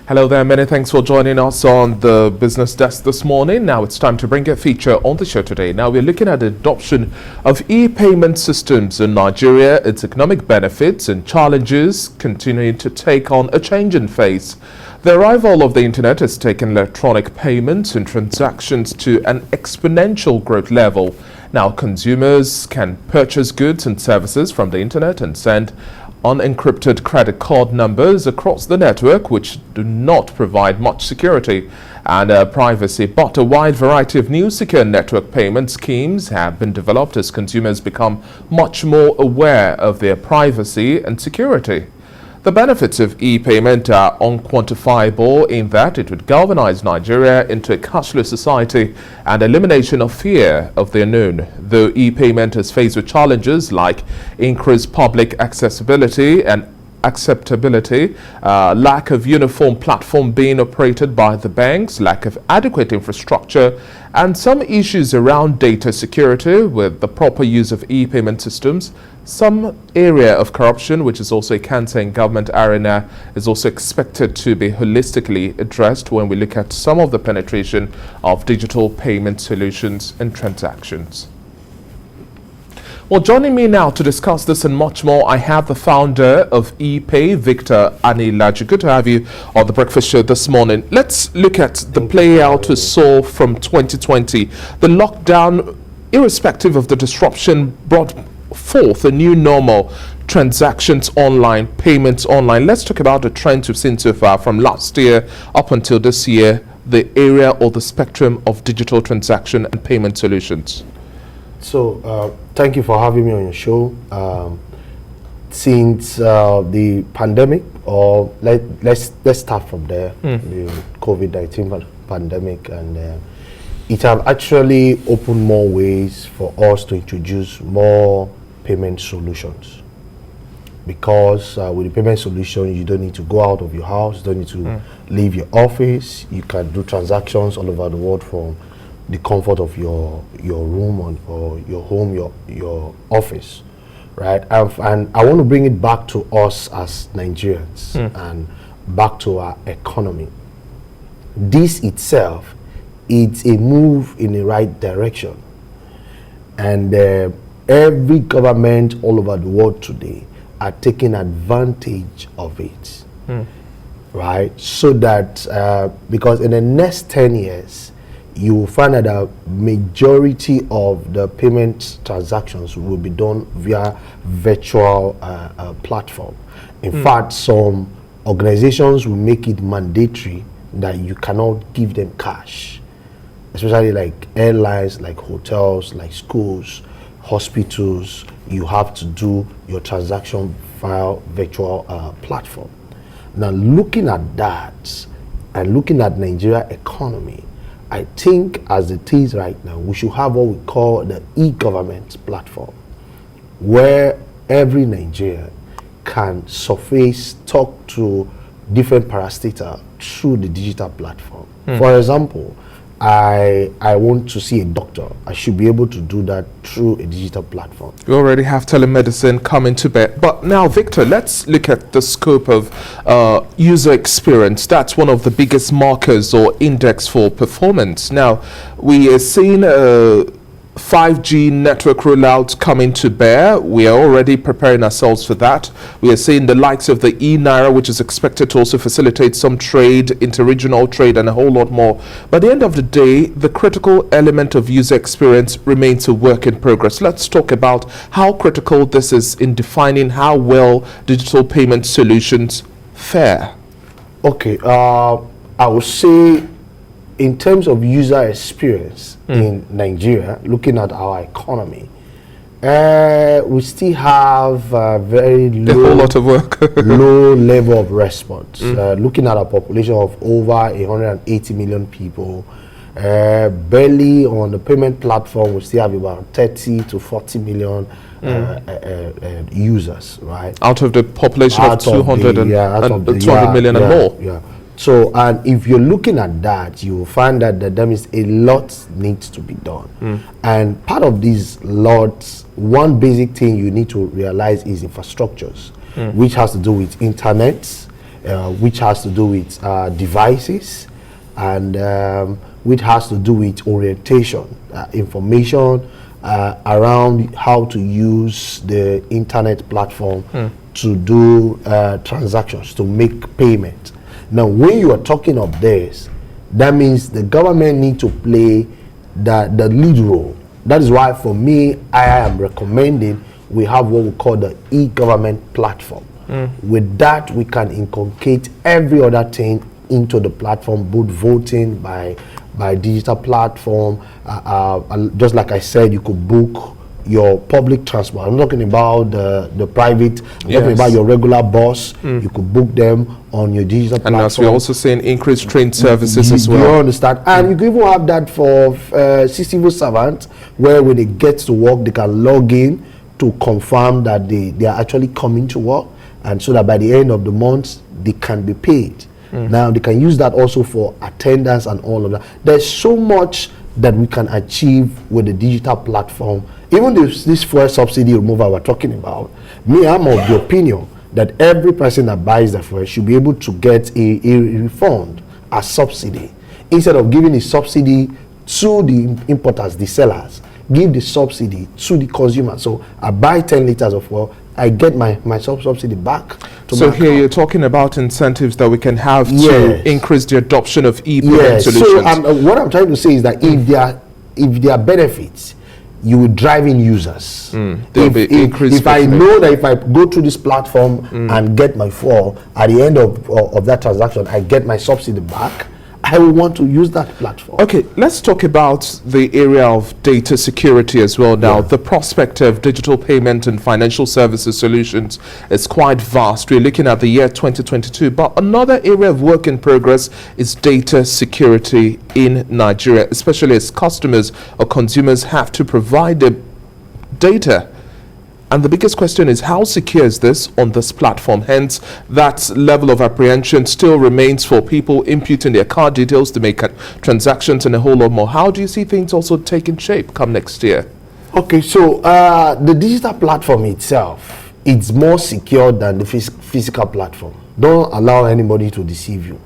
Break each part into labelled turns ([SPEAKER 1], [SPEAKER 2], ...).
[SPEAKER 1] Hello there, many thanks for joining us on the business desk this morning. Now it's time to bring a feature on the show today. Now we're looking at the adoption of e-payment systems in Nigeria, its economic benefits and challenges continuing to take on a changing phase. The arrival of the internet has taken electronic payments and transactions to an exponential growth level. Now consumers can purchase goods and services from the internet and send unencrypted credit card numbers across the network, which do not provide much security and privacy. But a wide variety of new secure network payment schemes have been developed as consumers become much more aware of their privacy and security. The benefits of e-payment are unquantifiable in that it would galvanize Nigeria into a cashless society and elimination of fear of the unknown. Though e-payment is faced with challenges like increased public accessibility and acceptability, lack of uniform platform being operated by the banks, lack of adequate infrastructure, and some issues around data security with the proper use of e-payment systems. Some area of corruption, which is also a cancer in government arena, is also expected to be holistically addressed when we look at some of the penetration of digital payment solutions and transactions. Well, joining me now to discuss this and much more, I have the founder of ePay, Victor Anielaju. Good to have you on the breakfast show this morning. Let's look at the play out we saw from 2020. The lockdown, irrespective of the disruption, brought forth a new normal: transactions online, payments online. Let's talk about the trends we've seen so far from last year up until this year, the area or the spectrum of digital transaction and payment solutions.
[SPEAKER 2] So, thank you for having me on your show. Since the pandemic, or let's start from there, the COVID-19 pandemic, and it has actually opened more ways for us to introduce more payment solutions. Because with the payment solution, you don't need to go out of your house, you don't need to leave your office. You can do transactions all over the world from the comfort of your room or your home, your office, right? And I want to bring it back to us as Nigerians and back to our economy. This itself, it's a move in the right direction, and every government all over the world today are taking advantage of it, right? So that because in the next 10 years, you will find that the majority of the payment transactions will be done via virtual platform. In fact, some organizations will make it mandatory that you cannot give them cash, especially like airlines, like hotels, like schools, hospitals. You have to do your transaction via virtual platform. Now, looking at that and looking at Nigeria economy, I think as it is right now, we should have what we call the e-government platform, where every Nigerian can surface, talk to different parastatals through the digital platform. For example, I want to see a doctor. I should be able to do that through a digital platform.
[SPEAKER 1] We already have telemedicine coming to bear. But now, Victor, let's look at the scope of user experience. That's one of the biggest markers or index for performance. Now, we are seeing 5G network rollouts coming to bear. We are already preparing ourselves for that. We are seeing the likes of the e-Naira, which is expected to also facilitate some trade, interregional trade, and a whole lot more. But at the end of the day, the critical element of user experience remains a work in progress. Let's talk about how critical this is in defining how well digital payment solutions fare.
[SPEAKER 2] Okay, I would say in terms of user experience in Nigeria, looking at our economy, we still have very low,
[SPEAKER 1] a whole lot of work,
[SPEAKER 2] low level of response. Looking at a population of over 180 million people, barely on the payment platform, we still have about 30 to 40 million users, right?
[SPEAKER 1] Out of the population of 200 million and more.
[SPEAKER 2] Yeah. So, and if you're looking at that, you will find that there is a lot needs to be done. And part of these lots, one basic thing you need to realize is infrastructures, which has to do with internet, which has to do with devices, and which has to do with orientation, information around how to use the internet platform to do transactions, to make payment. Now, when you are talking of this, that means the government need to play the lead role. That is why, for me, I am recommending we have what we call the e-government platform. With that, we can inculcate every other thing into the platform, both voting by digital platform. Just like I said, you could book your public transport. I'm talking about the private. I'm talking about your regular bus. You could book them on your digital platform.
[SPEAKER 1] And as we're also seeing, increased train services as well.
[SPEAKER 2] You understand? And you can even have that for civil servants, where when they get to work, they can log in to confirm that they are actually coming to work, and so that by the end of the month, they can be paid. Now, they can use that also for attendance and all of that. There's so much that we can achieve with the digital platform. Even this fuel subsidy removal we're talking about, me, I'm of the opinion that every person that buys the fuel should be able to get a refund, a subsidy. Instead of giving a subsidy to the importers, the sellers, give the subsidy to the consumer. So I buy 10 liters of fuel, I get my subsidy back.
[SPEAKER 1] So here you're talking about incentives that we can have to increase the adoption of e-payment solutions.
[SPEAKER 2] So what I'm trying to say is that if there are benefits, you will drive in users. If I know that if I go through this platform and get my fuel, at the end of that transaction, I get my subsidy back, I will want to use that platform.
[SPEAKER 1] Okay, let's talk about the area of data security as well now. The prospect of digital payment and financial services solutions is quite vast. We're looking at the year 2022, but another area of work in progress is data security in Nigeria, especially as customers or consumers have to provide the data. And the biggest question is, how secure is this on this platform? Hence, that level of apprehension still remains for people imputing their card details to make transactions and a whole lot more. How do you see things also taking shape come next year? Okay,
[SPEAKER 2] so the digital platform itself, it's more secure than the physical platform. Don't allow anybody to deceive you.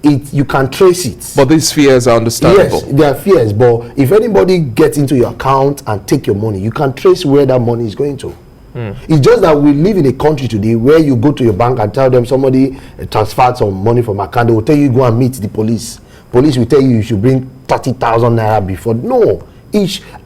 [SPEAKER 2] You can trace it.
[SPEAKER 1] But these fears are understandable.
[SPEAKER 2] Yes, there are fears, but if anybody gets into your account and take your money, you can trace where that money is going to. It's just that we live in a country today where you go to your bank and tell them somebody transferred some money from account. They will tell you go and meet the police. Police will tell you should bring 30,000 naira before. No,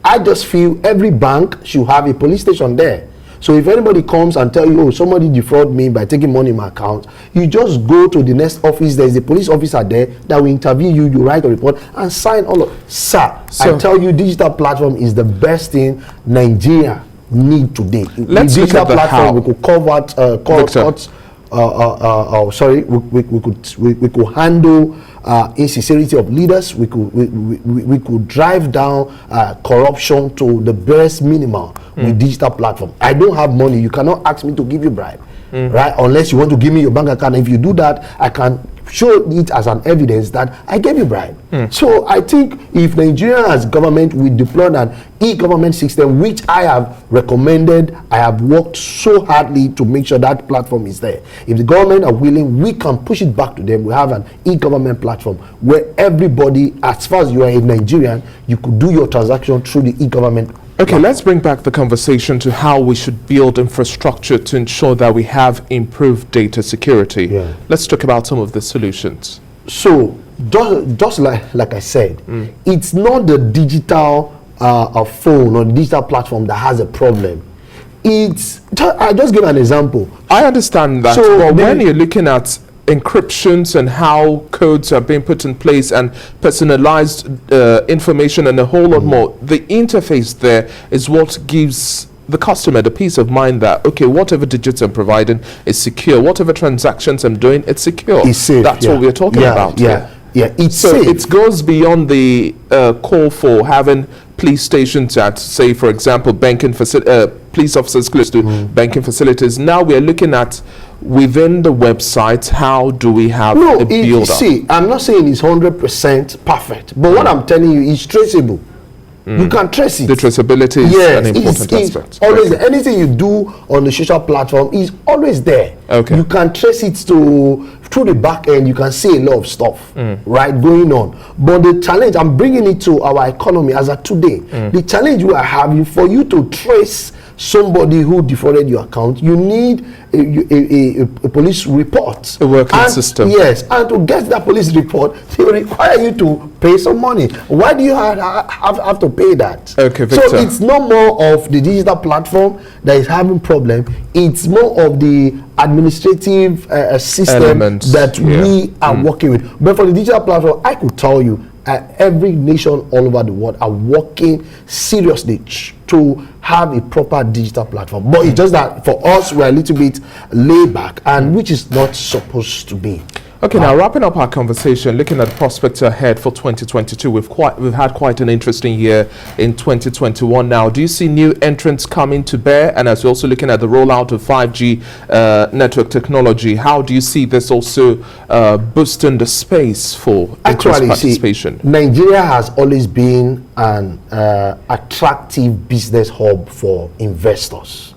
[SPEAKER 2] I just feel every bank should have a police station there. So if anybody comes and tell you, oh, somebody defrauded me by taking money in my account, you just go to the next office. There's a police officer there that will interview you. You write a report and sign all of. Sir, I tell you, digital platform is the best thing Nigeria need today.
[SPEAKER 1] Let's look at the how.
[SPEAKER 2] We could we could handle insincerity of leaders. We could drive down corruption to the barest minimum with digital platform. I don't have money. You cannot ask me to give you bribe, right? Unless you want to give me your bank account. If you do that, I can show it as an evidence that I gave you bribe. So I think if Nigeria as government will deploy an e-government system, which I have recommended, I have worked so hardly to make sure that platform is there. If the government are willing, we can push it back to them. We have an e-government platform where everybody, as far as you are a Nigerian, you could do your transaction through the e-government.
[SPEAKER 1] Okay, let's bring back the conversation to how we should build infrastructure to ensure that we have improved data security. Let's talk about some of the solutions.
[SPEAKER 2] So, just like I said, it's not the digital phone or digital platform that has a problem. I just give an example.
[SPEAKER 1] I understand that, but when you're looking at encryptions and how codes are being put in place and personalized information and a whole lot more, the interface there is what gives the customer the peace of mind that, okay, whatever digits I'm providing is secure, whatever transactions I'm doing, it's secure.
[SPEAKER 2] It's safe.
[SPEAKER 1] That's what we're talking about.
[SPEAKER 2] It's
[SPEAKER 1] so
[SPEAKER 2] safe.
[SPEAKER 1] It goes beyond the call for having police stations at, say, for example, banking police officers close to banking facilities. Now we are looking at within the website, how do we have a build-up?
[SPEAKER 2] See, I'm not saying it's 100% perfect, but what I'm telling you is traceable. You can trace it.
[SPEAKER 1] The traceability is
[SPEAKER 2] Yes,
[SPEAKER 1] an important
[SPEAKER 2] it's
[SPEAKER 1] aspect.
[SPEAKER 2] always
[SPEAKER 1] Okay.
[SPEAKER 2] there. Anything you do on the social platform is always there.
[SPEAKER 1] Okay.
[SPEAKER 2] You can trace it through the back end. You can see a lot of stuff, right, going on. But the challenge, I'm bringing it to our economy as of today. The challenge we are having, for you to trace somebody who defrauded your account, you need a police report,
[SPEAKER 1] A working system.
[SPEAKER 2] Yes, and to get that police report, they require you to pay some money. Why do you have to pay that?
[SPEAKER 1] Okay, Victor.
[SPEAKER 2] So it's no more of the digital platform that is having problem. It's more of the administrative system
[SPEAKER 1] Elements,
[SPEAKER 2] that
[SPEAKER 1] yeah.
[SPEAKER 2] we are working with. But for the digital platform, I could tell you, every nation all over the world are working seriously to have a proper digital platform. But it's just that for us, we're a little bit laid back, and which is not supposed to be.
[SPEAKER 1] Okay, now wrapping up our conversation, looking at the prospects ahead for 2022, we've had quite an interesting year in 2021. Now, do you see new entrants coming to bear? And as we're also looking at the rollout of 5G network technology, how do you see this also boosting the space for increased participation?
[SPEAKER 2] Nigeria has always been an attractive business hub for investors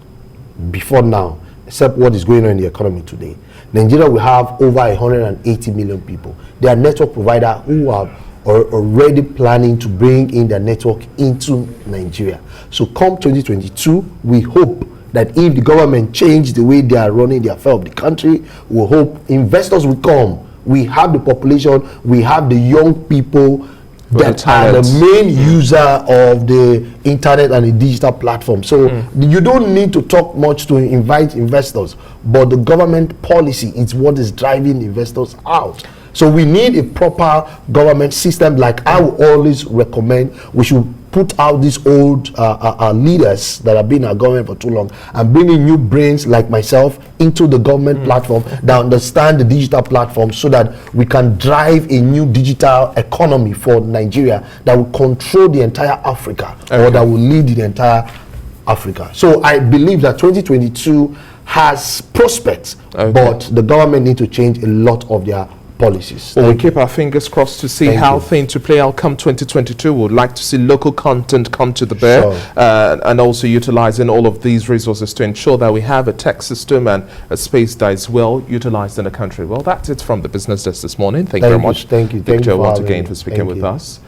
[SPEAKER 2] before now, except what is going on in the economy today. Nigeria will have over 180 million people. There are network providers who are already planning to bring in their network into Nigeria. So come 2022, we hope that if the government change the way they are running the affair of the country, we hope investors will come. We have the population, we have the young people that are the main user of the internet and the digital platform. So you don't need to talk much to invite investors, but the government policy is what is driving investors out. So we need a proper government system. Like I will always recommend, we should put out these old leaders that have been in our government for too long and bring in new brains like myself into the government platform that understand the digital platform, so that we can drive a new digital economy for Nigeria that will control the entire Africa, or that will lead the entire Africa. So I believe that 2022 has prospects, but the government need to change a lot of their policies.
[SPEAKER 1] Well, we'll keep our fingers crossed to see how things will play out come 2022. We'd like to see local content come to the bear, and also utilizing all of these resources to ensure that we have a tech system and a space that is well utilized in the country. Well, that's it from the Business Desk this morning. Thank you very much.
[SPEAKER 2] Thank you.
[SPEAKER 1] Victor, once again, for speaking with us.